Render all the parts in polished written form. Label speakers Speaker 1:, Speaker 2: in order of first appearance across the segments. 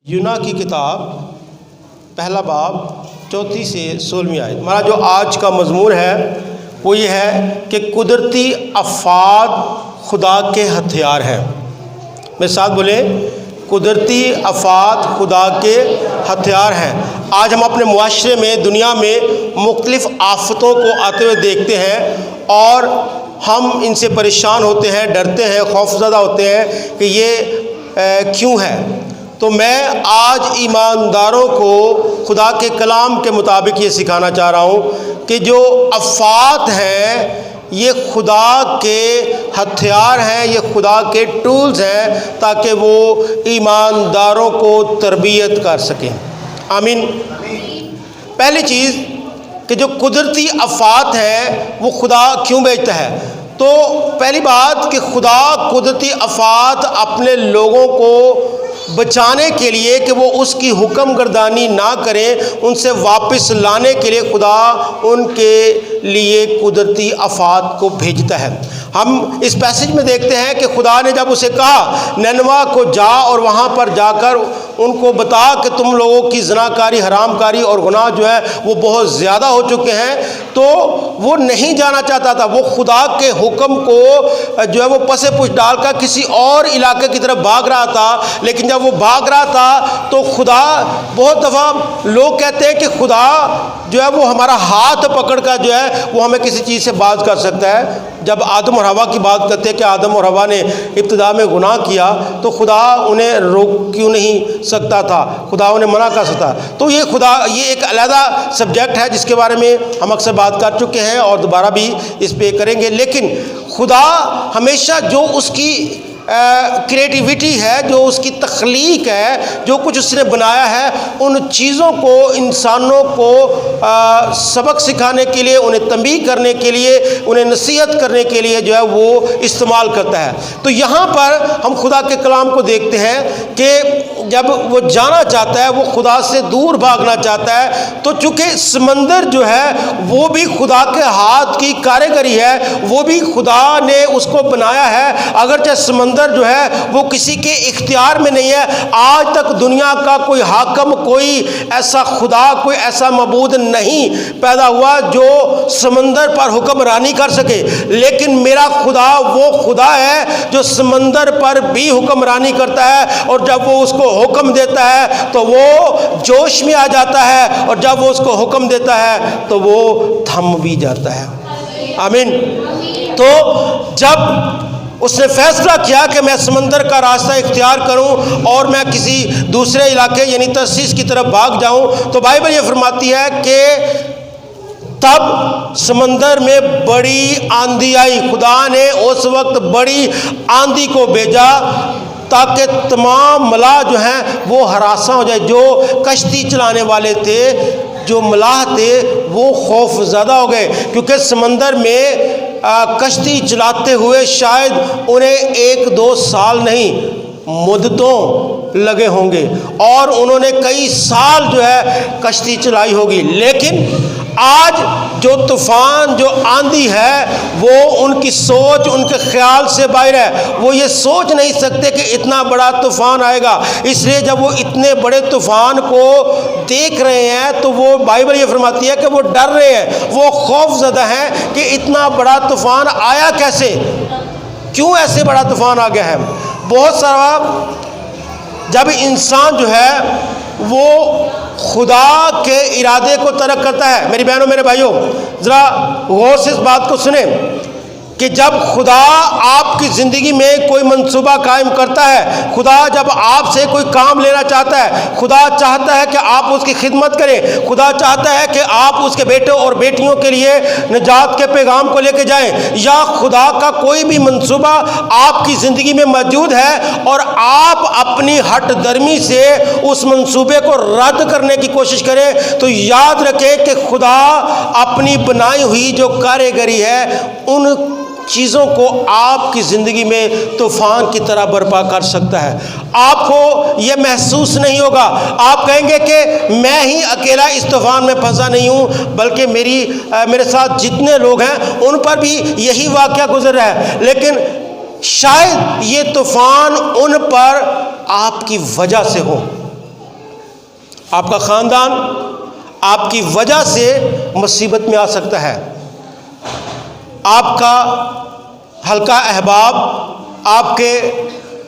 Speaker 1: یونا کی کتاب پہلا باب 34 سے 16 آیت۔ ہمارا جو آج کا مضمون ہے وہ یہ ہے کہ قدرتی افعال خدا کے ہتھیار ہیں۔ میرے ساتھ بولیں، قدرتی افعال خدا کے ہتھیار ہیں۔ آج ہم اپنے معاشرے میں، دنیا میں مختلف آفتوں کو آتے ہوئے دیکھتے ہیں اور ہم ان سے پریشان ہوتے ہیں، ڈرتے ہیں، خوفزدہ ہوتے ہیں کہ یہ کیوں ہے۔ تو میں آج ایمانداروں کو خدا کے کلام کے مطابق یہ سکھانا چاہ رہا ہوں کہ جو افعال ہیں یہ خدا کے ہتھیار ہیں، یہ خدا کے ٹولز ہیں تاکہ وہ ایمانداروں کو تربیت کر سکیں۔ آمین۔ پہلی چیز کہ جو قدرتی افعال ہیں وہ خدا کیوں بھیجتا ہے؟ تو پہلی بات کہ خدا قدرتی افعال اپنے لوگوں کو بچانے کے لیے کہ وہ اس کی حکم گردانی نہ کریں، ان سے واپس لانے کے لیے خدا ان کے لیے قدرتی افعال کو بھیجتا ہے۔ ہم اس پیسج میں دیکھتے ہیں کہ خدا نے جب اسے کہا نینوا کو جا اور وہاں پر جا کر ان کو بتا کہ تم لوگوں کی زناکاری، حرام کاری اور گناہ جو ہے وہ بہت زیادہ ہو چکے ہیں، تو وہ نہیں جانا چاہتا تھا۔ وہ خدا کے حکم کو جو ہے وہ پس پش ڈال کر کسی اور علاقے کی طرف بھاگ رہا تھا۔ لیکن جب وہ بھاگ رہا تھا تو خدا، بہت دفعہ لوگ کہتے ہیں کہ خدا جو ہے وہ ہمارا ہاتھ پکڑ کر جو ہے وہ ہمیں کسی چیز سے باز کر سکتا ہے۔ جب آدم اور حوا کی بات کرتے ہیں کہ آدم اور حوا نے ابتدا میں گناہ کیا تو خدا انہیں روک کیوں نہیں سکتا تھا؟ خدا انہیں منع کر سکتا۔ تو یہ ایک علیحدہ سبجیکٹ ہے جس کے بارے میں ہم اکثر بات کر چکے ہیں اور دوبارہ بھی اس پہ کریں گے۔ لیکن خدا ہمیشہ جو اس کی کریٹیوٹی ہے، جو اس کی تخلیق ہے، جو کچھ اس نے بنایا ہے، ان چیزوں کو انسانوں کو سبق سکھانے کے لیے، انہیں تنبیہ کرنے کے لیے، انہیں نصیحت کرنے کے لیے جو ہے وہ استعمال کرتا ہے۔ تو یہاں پر ہم خدا کے کلام کو دیکھتے ہیں کہ جب وہ جانا چاہتا ہے، وہ خدا سے دور بھاگنا چاہتا ہے، تو چونکہ سمندر جو ہے وہ بھی خدا کے ہاتھ کی کاریگری ہے، وہ بھی خدا نے اس کو بنایا ہے، اگرچہ سمندر جو ہے وہ کسی کے اختیار میں نہیں ہے۔ آج تک دنیا کا کوئی حاکم، کوئی ایسا خدا، کوئی ایسا معبود نہیں پیدا ہوا جو سمندر پر حکمرانی کر سکے۔ لیکن میرا خدا وہ خدا ہے جو سمندر پر بھی حکمرانی کرتا ہے، اور جب وہ اس کو حکم دیتا ہے تو وہ جوش میں آ جاتا ہے، اور جب وہ اس کو حکم دیتا ہے تو وہ تھم بھی جاتا ہے۔ آمین۔ تو جب اس نے فیصلہ کیا کہ میں سمندر کا راستہ اختیار کروں اور میں کسی دوسرے علاقے یعنی ترسیس کی طرف بھاگ جاؤں، تو بائبل یہ فرماتی ہے کہ تب سمندر میں بڑی آندھی آئی۔ خدا نے اس وقت بڑی آندھی کو بھیجا تاکہ تمام ملاح جو ہیں وہ ہراساں ہو جائے۔ جو کشتی چلانے والے تھے، جو ملاح تھے، وہ خوف زدہ ہو گئے، کیونکہ سمندر میں کشتی چلاتے ہوئے شاید انہیں 1-2 سال نہیں، مدتوں لگے ہوں گے، اور انہوں نے کئی سال جو ہے کشتی چلائی ہوگی۔ لیکن آج جو طوفان، جو آندھی ہے، وہ ان کی سوچ، ان کے خیال سے باہر ہے۔ وہ یہ سوچ نہیں سکتے کہ اتنا بڑا طوفان آئے گا۔ اس لیے جب وہ اتنے بڑے طوفان کو دیکھ رہے ہیں تو وہ، بائبل یہ فرماتی ہے کہ وہ ڈر رہے ہیں، وہ خوف زدہ ہیں کہ اتنا بڑا طوفان آیا کیسے، کیوں ایسے بڑا طوفان آ گیا ہے۔ بہت سارا جب انسان جو ہے وہ خدا کے ارادے کو ترک کرتا ہے، میری بہنوں، میرے بھائیوں، ذرا غور سے اس بات کو سنیں کہ جب خدا آپ کی زندگی میں کوئی منصوبہ قائم کرتا ہے، خدا جب آپ سے کوئی کام لینا چاہتا ہے، خدا چاہتا ہے کہ آپ اس کی خدمت کریں، خدا چاہتا ہے کہ آپ اس کے بیٹوں اور بیٹیوں کے لیے نجات کے پیغام کو لے کے جائیں، یا خدا کا کوئی بھی منصوبہ آپ کی زندگی میں موجود ہے اور آپ اپنی ہٹ درمی سے اس منصوبے کو رد کرنے کی کوشش کریں، تو یاد رکھیں کہ خدا اپنی بنائی ہوئی جو کاریگری ہے ان چیزوں کو آپ کی زندگی میں طوفان کی طرح برپا کر سکتا ہے۔ آپ کو یہ محسوس نہیں ہوگا، آپ کہیں گے کہ میں ہی اکیلا اس طوفان میں پھنسا نہیں ہوں، بلکہ میرے ساتھ جتنے لوگ ہیں ان پر بھی یہی واقعہ گزر رہا ہے، لیکن شاید یہ طوفان ان پر آپ کی وجہ سے ہو۔ آپ کا خاندان آپ کی وجہ سے مصیبت میں آ سکتا ہے، آپ کا حلقہ احباب، آپ کے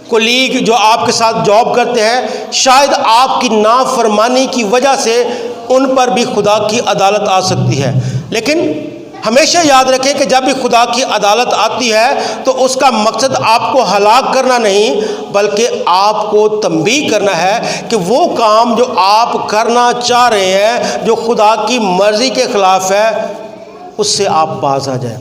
Speaker 1: کولیگ جو آپ کے ساتھ جاب کرتے ہیں، شاید آپ کی نافرمانی کی وجہ سے ان پر بھی خدا کی عدالت آ سکتی ہے۔ لیکن ہمیشہ یاد رکھیں کہ جب بھی خدا کی عدالت آتی ہے تو اس کا مقصد آپ کو ہلاک کرنا نہیں، بلکہ آپ کو تنبیہ کرنا ہے کہ وہ کام جو آپ کرنا چاہ رہے ہیں، جو خدا کی مرضی کے خلاف ہے، اس سے آپ باز آ جائیں۔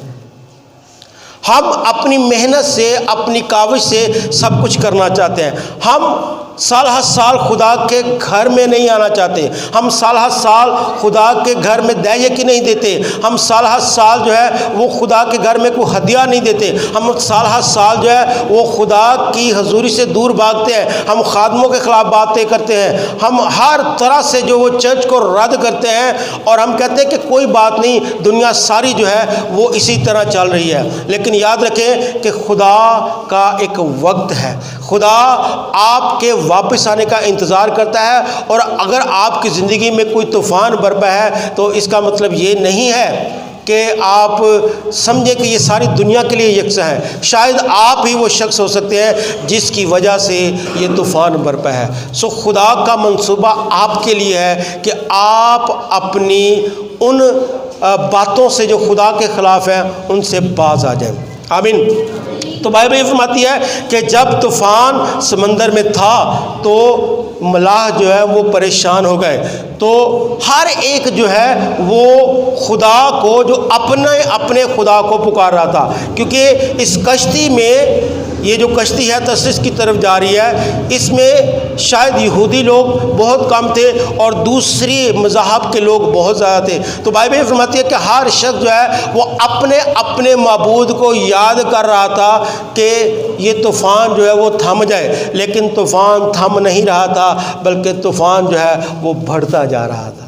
Speaker 1: ہم اپنی محنت سے، اپنی کاوش سے سب کچھ کرنا چاہتے ہیں۔ ہم سال ہر سال خدا کے گھر میں نہیں آنا چاہتے، ہم سال ہر سال خدا کے گھر میں دعیقی نہیں دیتے، ہم سال ہر سال جو ہے وہ خدا کے گھر میں کوئی ہدیہ نہیں دیتے، ہم سال ہر سال جو ہے وہ خدا کی حضوری سے دور بھاگتے ہیں، ہم خادموں کے خلاف باتیں کرتے ہیں، ہم ہر طرح سے جو وہ چرچ کو رد کرتے ہیں، اور ہم کہتے ہیں کہ کوئی بات نہیں، دنیا ساری جو ہے وہ اسی طرح چل رہی ہے۔ لیکن یاد رکھیں کہ خدا کا ایک وقت ہے، خدا آپ کے واپس آنے کا انتظار کرتا ہے، اور اگر آپ کی زندگی میں کوئی طوفان برپا ہے تو اس کا مطلب یہ نہیں ہے کہ آپ سمجھیں کہ یہ ساری دنیا کے لیے یکساں ہے۔ شاید آپ ہی وہ شخص ہو سکتے ہیں جس کی وجہ سے یہ طوفان برپا ہے۔ سو خدا کا منصوبہ آپ کے لیے ہے کہ آپ اپنی ان باتوں سے جو خدا کے خلاف ہیں ان سے باز آ جائیں۔ آمین۔ تو بائبل یہ فرماتی ہے کہ جب طوفان سمندر میں تھا تو ملاح جو ہے وہ پریشان ہو گئے، تو ہر ایک جو ہے وہ خدا کو، جو اپنے خدا کو پکار رہا تھا، کیونکہ اس کشتی میں، یہ جو کشتی ہے ترسیس کی طرف جا رہی ہے، اس میں شاید یہودی لوگ بہت کم تھے اور دوسری مذاہب کے لوگ بہت زیادہ تھے۔ تو بائبل فرماتی ہے کہ ہر شخص جو ہے وہ اپنے معبود کو یاد کر رہا تھا کہ یہ طوفان جو ہے وہ تھم جائے، لیکن طوفان تھم نہیں رہا تھا، بلکہ طوفان جو ہے وہ بڑھتا جا رہا تھا۔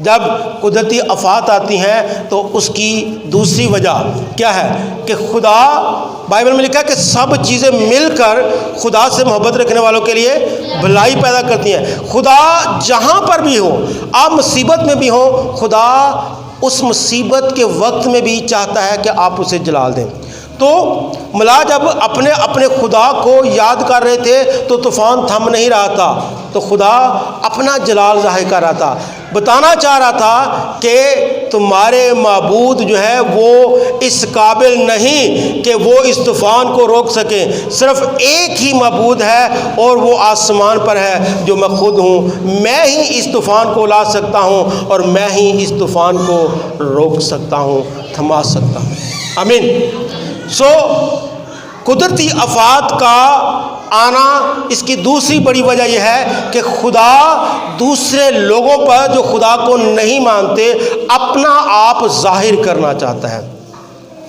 Speaker 1: جب قدرتی آفات آتی ہیں تو اس کی دوسری وجہ کیا ہے کہ خدا، بائبل میں لکھا ہے کہ سب چیزیں مل کر خدا سے محبت رکھنے والوں کے لیے بھلائی پیدا کرتی ہیں۔ خدا جہاں پر بھی ہو، آپ مصیبت میں بھی ہوں، خدا اس مصیبت کے وقت میں بھی چاہتا ہے کہ آپ اسے جلال دیں۔ تو ملاح جب اپنے خدا کو یاد کر رہے تھے تو طوفان تھم نہیں رہا تھا، تو خدا اپنا جلال ظاہر کر رہا تھا، بتانا چاہ رہا تھا کہ تمہارے معبود جو ہے وہ اس قابل نہیں کہ وہ اس طوفان کو روک سکیں، صرف ایک ہی معبود ہے اور وہ آسمان پر ہے جو میں خود ہوں، میں ہی اس طوفان کو لا سکتا ہوں اور میں ہی اس طوفان کو روک سکتا ہوں، تھما سکتا ہوں۔ آمین۔ سو قدرتی آفات کا آنا، اس کی دوسری بڑی وجہ یہ ہے کہ خدا دوسرے لوگوں پر جو خدا کو نہیں مانتے اپنا آپ ظاہر کرنا چاہتا ہے۔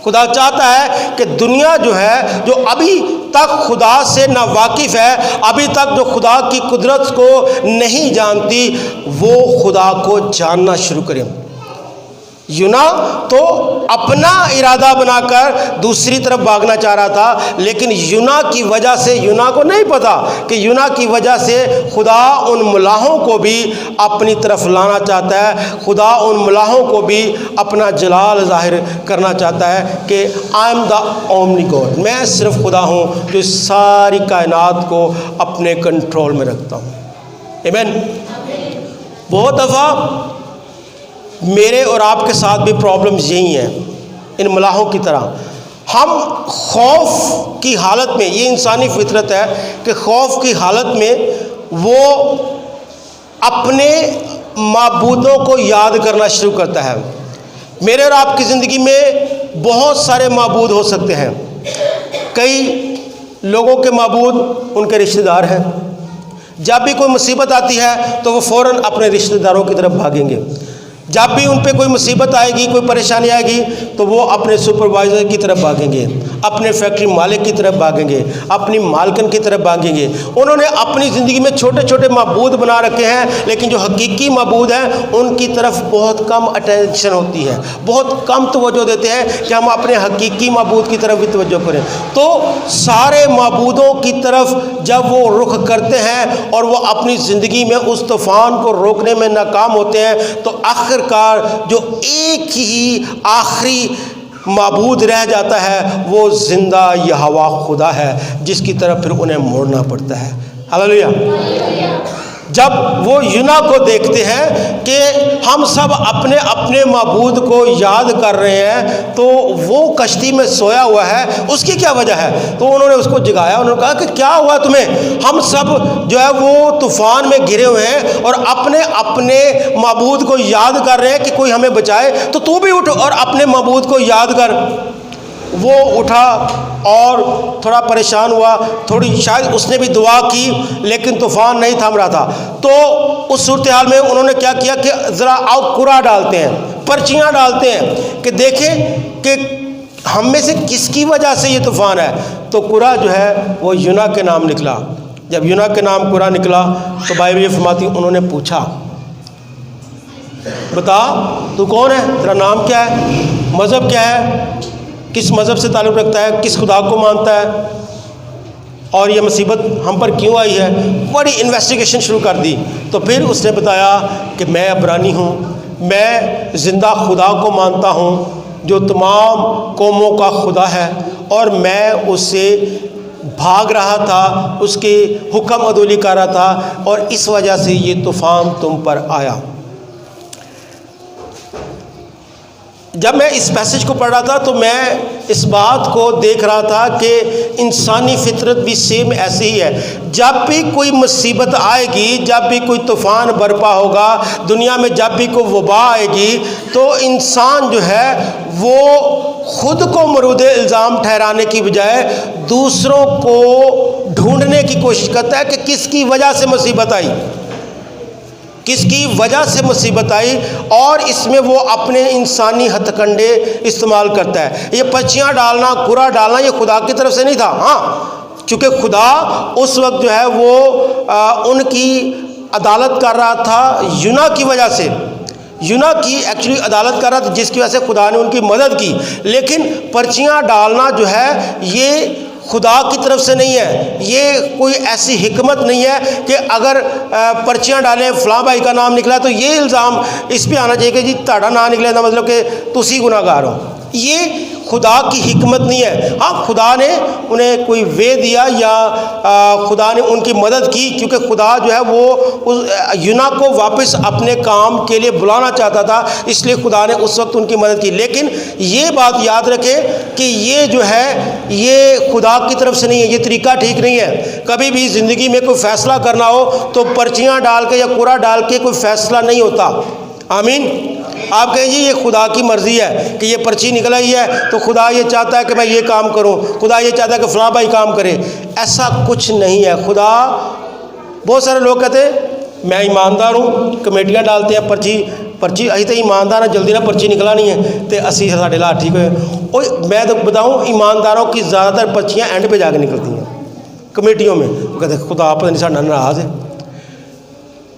Speaker 1: خدا چاہتا ہے کہ دنیا جو ہے، جو ابھی تک خدا سے نا واقف ہے، ابھی تک جو خدا کی قدرت کو نہیں جانتی، وہ خدا کو جاننا شروع کرے۔ یونا تو اپنا ارادہ بنا کر دوسری طرف بھاگنا چاہ رہا تھا، لیکن یونا کی وجہ سے، یونا کو نہیں پتا کہ یونا کی وجہ سے خدا ان ملاحوں کو بھی اپنی طرف لانا چاہتا ہے، خدا ان ملاحوں کو بھی اپنا جلال ظاہر کرنا چاہتا ہے کہ I am the omni God, میں صرف خدا ہوں جو ساری کائنات کو اپنے کنٹرول میں رکھتا ہوں۔ آمین۔ بہت دفعہ میرے اور آپ کے ساتھ بھی پرابلمز یہی ہیں، ان ملاحوں کی طرح ہم خوف کی حالت میں، یہ انسانی فطرت ہے کہ خوف کی حالت میں وہ اپنے معبودوں کو یاد کرنا شروع کرتا ہے۔ میرے اور آپ کی زندگی میں بہت سارے معبود ہو سکتے ہیں، کئی لوگوں کے معبود ان کے رشتہ دار ہیں، جب بھی کوئی مصیبت آتی ہے تو وہ فوراً اپنے رشتہ داروں کی طرف بھاگیں گے۔ جب بھی ان پہ کوئی مصیبت آئے گی، کوئی پریشانی آئے گی، تو وہ اپنے سپروائزر کی طرف بھاگیں گے، اپنے فیکٹری مالک کی طرف بھاگیں گے، اپنی مالکن کی طرف بھاگیں گے۔ انہوں نے اپنی زندگی میں چھوٹے چھوٹے معبود بنا رکھے ہیں، لیکن جو حقیقی معبود ہیں ان کی طرف بہت کم اٹینشن ہوتی ہے، بہت کم توجہ دیتے ہیں کہ ہم اپنے حقیقی معبود کی طرف بھی توجہ کریں۔ تو سارے معبودوں کی طرف جب وہ رخ کرتے ہیں اور وہ اپنی زندگی میں اس طوفان کو روکنے میں ناکام ہوتے ہیں، تو آخر کار جو ایک ہی آخری معبود رہ جاتا ہے وہ زندہ یہوہ خدا ہے، جس کی طرف پھر انہیں موڑنا پڑتا ہے۔ ہاللیلویہ۔ جب وہ یونا کو دیکھتے ہیں کہ ہم سب اپنے اپنے معبود کو یاد کر رہے ہیں، تو وہ کشتی میں سویا ہوا ہے، اس کی کیا وجہ ہے؟ تو انہوں نے اس کو جگایا، انہوں نے کہا کہ کیا ہوا تمہیں؟ ہم سب جو ہے وہ طوفان میں گرے ہوئے ہیں اور اپنے اپنے معبود کو یاد کر رہے ہیں کہ کوئی ہمیں بچائے، تو تو بھی اٹھ اور اپنے معبود کو یاد کر۔ وہ اٹھا اور تھوڑا پریشان ہوا، تھوڑی شاید اس نے بھی دعا کی، لیکن طوفان نہیں تھم رہا تھا۔ تو اس صورتحال میں انہوں نے کیا کیا کہ ذرا آؤ قرعہ ڈالتے ہیں، پرچیاں ڈالتے ہیں کہ دیکھیں کہ ہم میں سے کس کی وجہ سے یہ طوفان ہے۔ تو قرعہ جو ہے وہ یونا کے نام نکلا۔ جب یونا کے نام قرعہ نکلا تو بائبل یہ فرماتی انہوں نے پوچھا، بتا تو کون ہے، تیرا نام کیا ہے، مذہب کیا ہے، کس مذہب سے تعلق رکھتا ہے، کس خدا کو مانتا ہے، اور یہ مصیبت ہم پر کیوں آئی ہے۔ بڑی انویسٹیگیشن شروع کر دی۔ تو پھر اس نے بتایا کہ میں عبرانی ہوں، میں زندہ خدا کو مانتا ہوں جو تمام قوموں کا خدا ہے، اور میں اس سے بھاگ رہا تھا، اس کے حکم عدولی کر رہا تھا، اور اس وجہ سے یہ طوفان تم پر آیا۔ جب میں اس پیسج کو پڑھ رہا تھا تو میں اس بات کو دیکھ رہا تھا کہ انسانی فطرت بھی سیم ایسے ہی ہے۔ جب بھی کوئی مصیبت آئے گی، جب بھی کوئی طوفان برپا ہوگا دنیا میں، جب بھی کوئی وبا آئے گی، تو انسان جو ہے وہ خود کو مورد الزام ٹھہرانے کی بجائے دوسروں کو ڈھونڈنے کی کوشش کرتا ہے کہ کس کی وجہ سے مصیبت آئی، کس کی وجہ سے مصیبت آئی، اور اس میں وہ اپنے انسانی ہتھ کنڈے استعمال کرتا ہے۔ یہ پرچیاں ڈالنا، قرعہ ڈالنا، یہ خدا کی طرف سے نہیں تھا۔ ہاں، چونکہ خدا اس وقت جو ہے وہ ان کی عدالت کر رہا تھا یونا کی وجہ سے، یونا کی ایکچولی عدالت کر رہا تھا، جس کی وجہ سے خدا نے ان کی مدد کی۔ لیکن پرچیاں ڈالنا جو ہے یہ خدا کی طرف سے نہیں ہے، یہ کوئی ایسی حکمت نہیں ہے کہ اگر پرچیاں ڈالیں فلاں بھائی کا نام نکلا تو یہ الزام اس پہ آنا چاہیے کہ جی تہاڈا نام نکلے دا مطلب کہ تسی گناہ گار ہو۔ یہ خدا کی حکمت نہیں ہے۔ ہاں، خدا نے انہیں کوئی وے دیا یا خدا نے ان کی مدد کی، کیونکہ خدا جو ہے وہ یونا کو واپس اپنے کام کے لیے بلانا چاہتا تھا، اس لیے خدا نے اس وقت ان کی مدد کی۔ لیکن یہ بات یاد رکھیں کہ یہ جو ہے یہ خدا کی طرف سے نہیں ہے، یہ طریقہ ٹھیک نہیں ہے۔ کبھی بھی زندگی میں کوئی فیصلہ کرنا ہو تو پرچیاں ڈال کے یا قرعہ ڈال کے کوئی فیصلہ نہیں ہوتا۔ آمین۔ آپ کہیں جی یہ خدا کی مرضی ہے کہ یہ پرچی نکل آئی ہے تو خدا یہ چاہتا ہے کہ میں یہ کام کروں، خدا یہ چاہتا ہے کہ فلاں بھائی کام کرے۔ ایسا کچھ نہیں ہے۔ خدا، بہت سارے لوگ کہتے ہیں میں ایماندار ہوں، کمیٹیاں ڈالتے ہیں پرچی اہی تو ایماندار ہیں، جلدی نہ پرچی نکلا نہیں ہے تو اسی ساڈے لا ٹھیک ہوئے۔ اور میں تو بتاؤں ایمانداروں کی زیادہ تر پرچیاں اینڈ پہ جا کے نکلتی ہیں کمیٹیوں میں۔ وہ کہتے ہیں خدا پتہ نہیں ساڈا ناراض ہے۔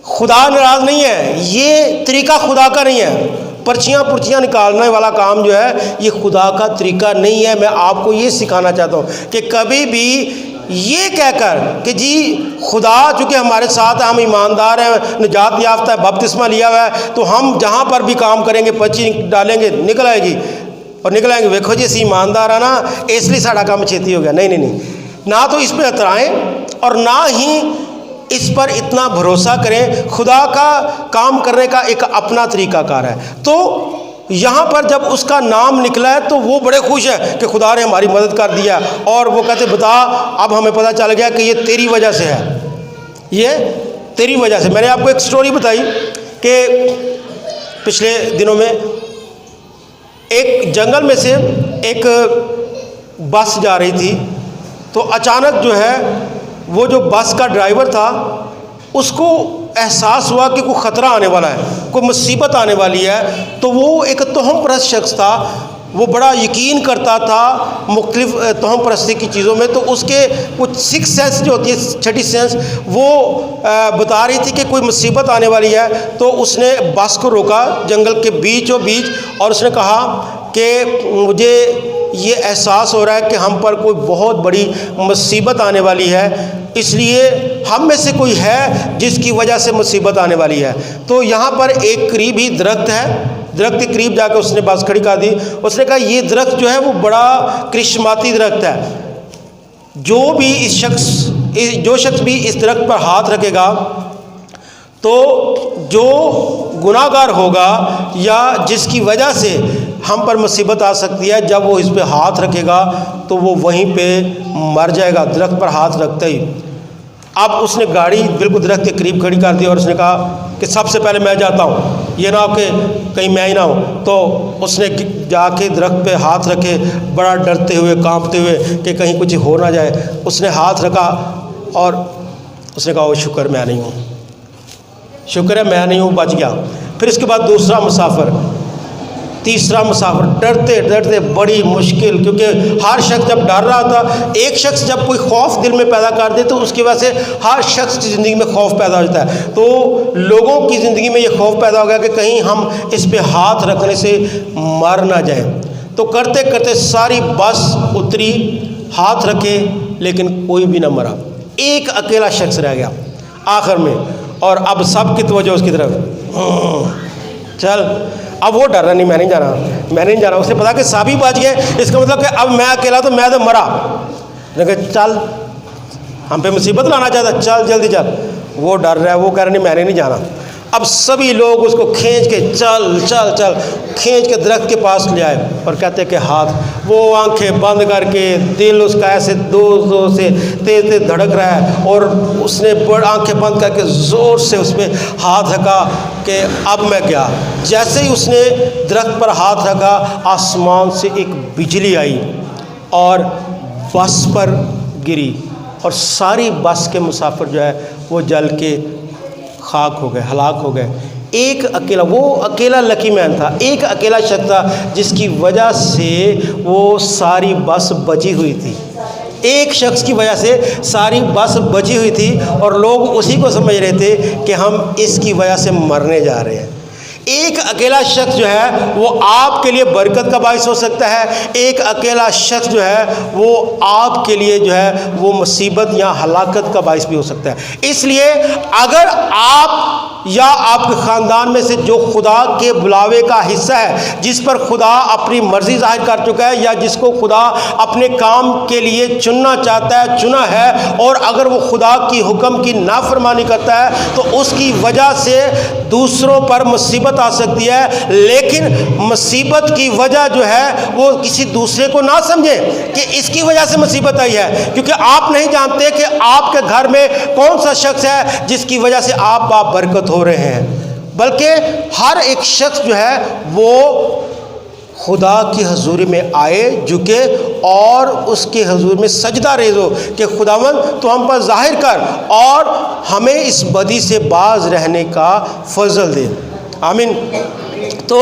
Speaker 1: خدا ناراض نہیں ہے، یہ طریقہ خدا کا نہیں ہے۔ پرچیاں نکالنے والا کام جو ہے یہ خدا کا طریقہ نہیں ہے۔ میں آپ کو یہ سکھانا چاہتا ہوں کہ کبھی بھی یہ کہہ کر کہ جی خدا چونکہ ہمارے ساتھ ہے، ہم ایماندار ہیں، نجات یافتہ ہے، بپتسمہ لیا ہوا ہے، تو ہم جہاں پر بھی کام کریں گے پرچی ڈالیں گے نکل آئے گی اور نکل آئیں گے، ویکھو جی اسی ایماندار ہیں نا اس لیے ساڈا کام چھیتی ہو گیا۔ نہیں، نہ تو اس پہ اترائیں اور نہ ہی اس پر اتنا بھروسہ کریں۔ خدا کا کام کرنے کا ایک اپنا طریقہ کار ہے۔ تو یہاں پر جب اس کا نام نکلا ہے تو وہ بڑے خوش ہے کہ خدا نے ہماری مدد کر دیا، اور وہ کہتے بتا اب ہمیں پتہ چل گیا کہ یہ تیری وجہ سے ہے، یہ تیری وجہ سے۔ میں نے آپ کو ایک سٹوری بتائی کہ پچھلے دنوں میں ایک جنگل میں سے ایک بس جا رہی تھی، تو اچانک جو ہے وہ جو بس کا ڈرائیور تھا اس کو احساس ہوا کہ کوئی خطرہ آنے والا ہے، کوئی مصیبت آنے والی ہے، تو وہ ایک توہم پرست شخص تھا، وہ بڑا یقین کرتا تھا مختلف توہم پرستی کی چیزوں میں، تو اس کے کچھ سکس سینس جو ہوتی ہے، چھٹی سینس، وہ بتا رہی تھی کہ کوئی مصیبت آنے والی ہے۔ تو اس نے بس کو روکا جنگل کے بیچوں بیچ، اور اس نے کہا کہ مجھے یہ احساس ہو رہا ہے کہ ہم پر کوئی بہت بڑی مصیبت آنے والی ہے، اس لیے ہم میں سے کوئی ہے جس کی وجہ سے مصیبت آنے والی ہے۔ تو یہاں پر ایک قریب ہی درخت ہے، درخت کے قریب جا کے اس نے بس کھڑی کر دی۔ اس نے کہا یہ درخت جو ہے وہ بڑا کرشماتی درخت ہے، جو شخص بھی اس درخت پر ہاتھ رکھے گا تو جو گناہ گار ہوگا یا جس کی وجہ سے ہم پر مصیبت آ سکتی ہے، جب وہ اس پہ ہاتھ رکھے گا تو وہ وہیں پہ مر جائے گا، درخت پر ہاتھ رکھتے ہی۔ اب اس نے گاڑی بالکل درخت کے قریب کھڑی کر دی اور اس نے کہا کہ سب سے پہلے میں جاتا ہوں، یہ نہ ہو کہ کہیں میں ہی نہ ہوں۔ تو اس نے جا کے درخت پہ ہاتھ رکھے، بڑا ڈرتے ہوئے کانپتے ہوئے کہ کہیں کچھ ہو نہ جائے۔ اس نے ہاتھ رکھا اور اس نے کہا وہ شکر میں نہیں ہوں، شکر ہے میں نہیں ہوں، بچ گیا۔ پھر اس کے بعد دوسرا مسافر، تیسرا مسافر، ڈرتے ڈرتے بڑی مشکل، کیونکہ ہر شخص جب ڈر رہا تھا، ایک شخص جب کوئی خوف دل میں پیدا کر دے تو اس کی وجہ سے ہر شخص کی زندگی میں خوف پیدا ہو جاتا ہے۔ تو لوگوں کی زندگی میں یہ خوف پیدا ہو گیا کہ کہیں ہم اس پہ ہاتھ رکھنے سے مر نہ جائیں۔ تو کرتے کرتے ساری بس اتری، ہاتھ رکھے، لیکن کوئی بھی نہ مرا، ایک اکیلا شخص رہ گیا آخر میں۔ اور اب سب کی توجہ اس کی طرف، چل اب وہ ڈر رہا نہیں، میں نہیں جانا، میں نہیں جانا۔ اسے پتا کہ سابی بچ گئے، اس کا مطلب کہ اب میں اکیلا تو میں تو مرا، لیکن چل ہم پہ مصیبت لانا چاہتا، چل جلدی چل۔ وہ ڈر رہا ہے، وہ کہہ رہا نہیں میں نے نہیں جانا۔ اب سبھی لوگ اس کو کھینچ کے چل چل چل کھینچ کے درخت کے پاس لے آئے اور کہتے کہ ہاتھ، وہ آنکھیں بند کر کے، دل اس کا ایسے دو سے تیز تیز دھڑک رہا ہے، اور اس نے آنکھیں بند کر کے زور سے اس پہ ہاتھ رکھا کہ اب میں کیا۔ جیسے ہی اس نے درخت پر ہاتھ رکھا، آسمان سے ایک بجلی آئی اور بس پر گری، اور ساری بس کے مسافر جو ہے وہ جل کے خاک ہو گئے، ہلاک ہو گئے۔ ایک اکیلا، وہ اکیلا لکی مین تھا، ایک اکیلا شخص تھا جس کی وجہ سے وہ ساری بس بچی ہوئی تھی، ایک شخص کی وجہ سے ساری بس بچی ہوئی تھی، اور لوگ اسی کو سمجھ رہے تھے کہ ہم اس کی وجہ سے مرنے جا رہے ہیں۔ ایک اکیلا شخص جو ہے وہ آپ کے لیے برکت کا باعث ہو سکتا ہے، ایک اکیلا شخص جو ہے وہ آپ کے لیے جو ہے وہ مصیبت یا ہلاکت کا باعث بھی ہو سکتا ہے۔ اس لیے اگر آپ یا آپ کے خاندان میں سے جو خدا کے بلاوے کا حصہ ہے، جس پر خدا اپنی مرضی ظاہر کر چکا ہے، یا جس کو خدا اپنے کام کے لیے چننا چاہتا ہے، چنا ہے، اور اگر وہ خدا کی حکم کی نافرمانی کرتا ہے تو اس کی وجہ سے دوسروں پر مصیبت آ سکتی ہے، لیکن مصیبت کی وجہ جو ہے وہ کسی دوسرے کو نہ سمجھیں کہ اس کی وجہ سے مصیبت آئی ہے، کیونکہ آپ نہیں جانتے کہ آپ کے گھر میں کون سا شخص ہے جس کی وجہ سے آپ بابرکت ہو رہے ہیں، بلکہ ہر ایک شخص جو ہے وہ خدا کی حضوری میں آئے، جھکے اور اس کے حضور میں سجدہ ریز ہو کہ خداوند تو ہم پر ظاہر کر اور ہمیں اس بدی سے باز رہنے کا فضل دے، آمین۔ تو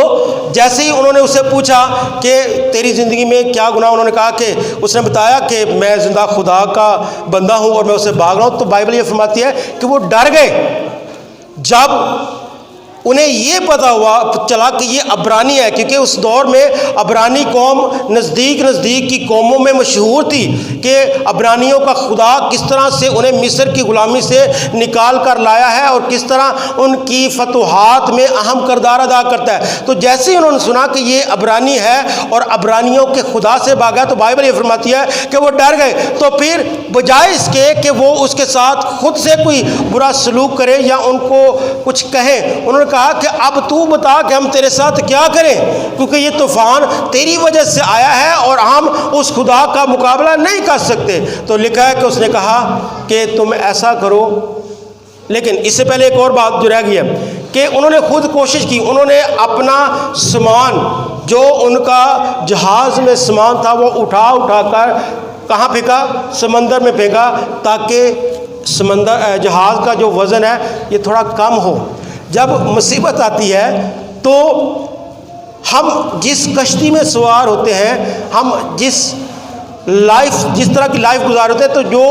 Speaker 1: جیسے ہی انہوں نے اسے پوچھا کہ تیری زندگی میں کیا گناہ، انہوں نے کہا کہ اس نے بتایا کہ میں زندہ خدا کا بندہ ہوں اور میں اسے بھاگ رہا ہوں، تو بائبل یہ فرماتی ہے کہ وہ ڈر گئے جب انہیں یہ پتا ہوا چلا کہ یہ عبرانی ہے، کیونکہ اس دور میں عبرانی قوم نزدیک کی قوموں میں مشہور تھی کہ عبرانیوں کا خدا کس طرح سے انہیں مصر کی غلامی سے نکال کر لایا ہے اور کس طرح ان کی فتوحات میں اہم کردار ادا کرتا ہے۔ تو جیسے ہی انہوں نے سنا کہ یہ عبرانی ہے اور عبرانیوں کے خدا سے بھاگا، تو بائبل یہ فرماتی ہے کہ وہ ڈر گئے۔ تو پھر بجائے اس کے کہ وہ اس کے ساتھ خود سے کوئی برا سلوک کرے یا ان کو کچھ کہیں، انہوں نے کہا کہ اب تو بتا کہ ہم تیرے ساتھ کیا کریں، کیونکہ یہ طوفان تیری وجہ سے آیا ہے اور ہم اس خدا کا مقابلہ نہیں کر سکتے۔ تو لکھا ہے کہ اس نے کہا کہ تم ایسا کرو، لیکن اس سے پہلے ایک اور بات جو رہ گئی ہے کہ انہوں نے خود کوشش کی، انہوں نے اپنا سامان جو ان کا جہاز میں سامان تھا وہ اٹھا کر کہاں پھینکا؟ سمندر میں پھینکا، تاکہ سمندر جہاز کا جو وزن ہے یہ تھوڑا کم ہو. جب مصیبت آتی ہے تو ہم جس کشتی میں سوار ہوتے ہیں، ہم جس طرح کی لائف گزار ہوتے ہیں، تو جو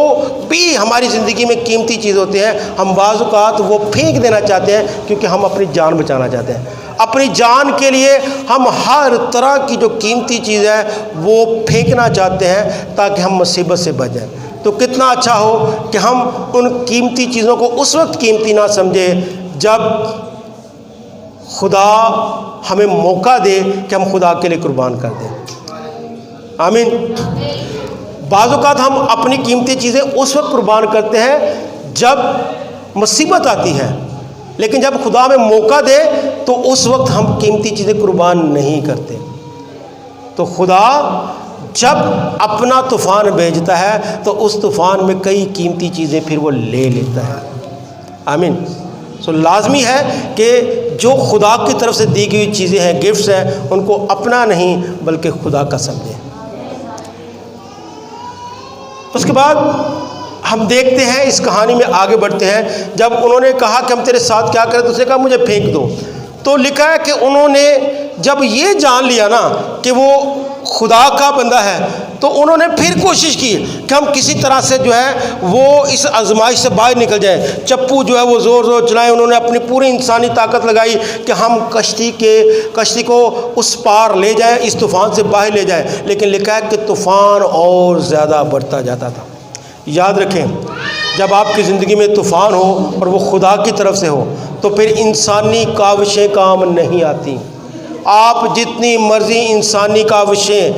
Speaker 1: بھی ہماری زندگی میں قیمتی چیز ہوتے ہیں ہم بعض اوقات وہ پھینک دینا چاہتے ہیں، کیونکہ ہم اپنی جان بچانا چاہتے ہیں. اپنی جان کے لیے ہم ہر طرح کی جو قیمتی چیز ہے وہ پھینکنا چاہتے ہیں تاکہ ہم مصیبت سے بچ جائیں. تو کتنا اچھا ہو کہ ہم ان قیمتی چیزوں کو اس وقت قیمتی نہ سمجھیں جب خدا ہمیں موقع دے کہ ہم خدا کے لیے قربان کر دیں. آمین. بعض اوقات ہم اپنی قیمتی چیزیں اس وقت قربان کرتے ہیں جب مصیبت آتی ہے، لیکن جب خدا ہمیں موقع دے تو اس وقت ہم قیمتی چیزیں قربان نہیں کرتے. تو خدا جب اپنا طوفان بھیجتا ہے تو اس طوفان میں کئی قیمتی چیزیں پھر وہ لے لیتا ہے. آمین. سو لازمی ہے کہ جو خدا کی طرف سے دی گئی چیزیں ہیں، گفٹس ہیں، ان کو اپنا نہیں بلکہ خدا کا سمجھیں. اس کے بعد ہم دیکھتے ہیں، اس کہانی میں آگے بڑھتے ہیں. جب انہوں نے کہا کہ ہم تیرے ساتھ کیا کریں، تو اس نے کہا مجھے پھینک دو. تو لکھا ہے کہ انہوں نے جب یہ جان لیا نا کہ وہ خدا کا بندہ ہے، تو انہوں نے پھر کوشش کی کہ ہم کسی طرح سے جو ہے وہ اس آزمائش سے باہر نکل جائیں. چپو جو ہے وہ زور زور چلائے، انہوں نے اپنی پوری انسانی طاقت لگائی کہ ہم کشتی کو اس پار لے جائیں، اس طوفان سے باہر لے جائیں. لیکن لکھا ہے کہ طوفان اور زیادہ بڑھتا جاتا تھا. یاد رکھیں، جب آپ کی زندگی میں طوفان ہو اور وہ خدا کی طرف سے ہو تو پھر انسانی کاوشیں کام نہیں آتی. آپ جتنی مرضی انسانی کاوشیں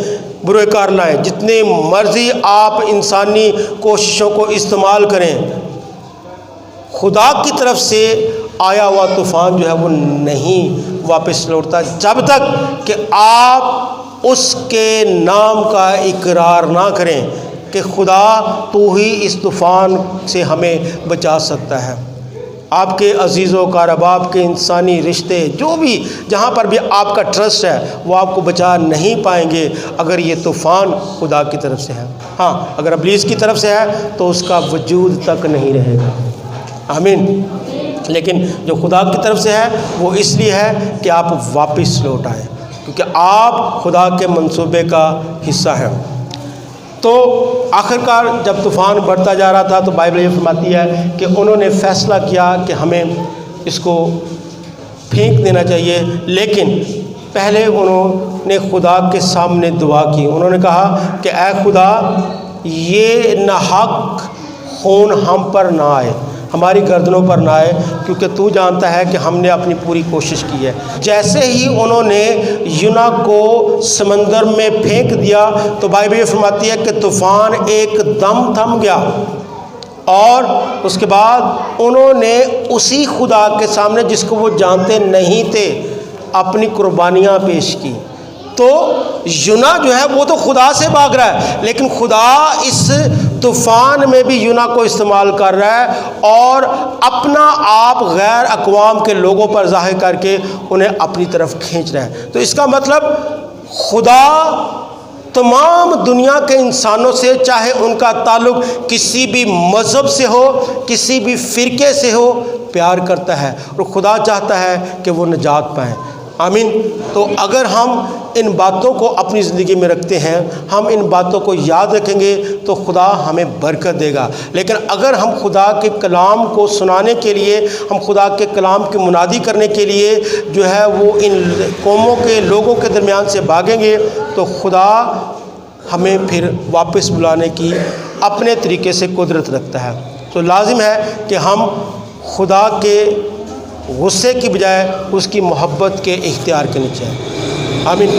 Speaker 1: برے کار لائیں، جتنی مرضی آپ انسانی کوششوں کو استعمال کریں، خدا کی طرف سے آیا ہوا طوفان جو ہے وہ نہیں واپس لوٹتا جب تک کہ آپ اس کے نام کا اقرار نہ کریں کہ خدا تو ہی اس طوفان سے ہمیں بچا سکتا ہے. آپ کے عزیز و اقارب کے انسانی رشتے جو بھی جہاں پر بھی آپ کا ٹرسٹ ہے وہ آپ کو بچا نہیں پائیں گے اگر یہ طوفان خدا کی طرف سے ہے. ہاں، اگر ابلیس کی طرف سے ہے تو اس کا وجود تک نہیں رہے گا. آمین. لیکن جو خدا کی طرف سے ہے وہ اس لیے ہے کہ آپ واپس لوٹ آئیں، کیونکہ آپ خدا کے منصوبے کا حصہ ہیں. تو آخرکار جب طوفان بڑھتا جا رہا تھا تو بائبل یہ فرماتی ہے کہ انہوں نے فیصلہ کیا کہ ہمیں اس کو پھینک دینا چاہیے. لیکن پہلے انہوں نے خدا کے سامنے دعا کی. انہوں نے کہا کہ اے خدا، یہ ناحق خون ہم پر نہ آئے، ہماری گردنوں پر نہ آئے، کیونکہ تو جانتا ہے کہ ہم نے اپنی پوری کوشش کی ہے. جیسے ہی انہوں نے یونا کو سمندر میں پھینک دیا تو بائبل یہ فرماتی ہے کہ طوفان ایک دم تھم گیا، اور اس کے بعد انہوں نے اسی خدا کے سامنے جس کو وہ جانتے نہیں تھے اپنی قربانیاں پیش کی. تو یونا جو ہے وہ تو خدا سے بھاگ رہا ہے، لیکن خدا اس طوفان میں بھی یونا کو استعمال کر رہا ہے اور اپنا آپ غیر اقوام کے لوگوں پر ظاہر کر کے انہیں اپنی طرف کھینچ رہا ہے. تو اس کا مطلب خدا تمام دنیا کے انسانوں سے، چاہے ان کا تعلق کسی بھی مذہب سے ہو، کسی بھی فرقے سے ہو، پیار کرتا ہے اور خدا چاہتا ہے کہ وہ نجات پائیں. آمین. تو اگر ہم ان باتوں کو اپنی زندگی میں رکھتے ہیں، ہم ان باتوں کو یاد رکھیں گے تو خدا ہمیں برکت دے گا. لیکن اگر ہم خدا کے کلام کو سنانے کے لیے، ہم خدا کے کلام کی منادی کرنے کے لیے جو ہے وہ ان قوموں کے لوگوں کے درمیان سے بھاگیں گے تو خدا ہمیں پھر واپس بلانے کی اپنے طریقے سے قدرت رکھتا ہے. تو لازم ہے کہ ہم خدا کے غصے کی بجائے اس کی محبت کے اختیار کے نیچے ہیں. آمین.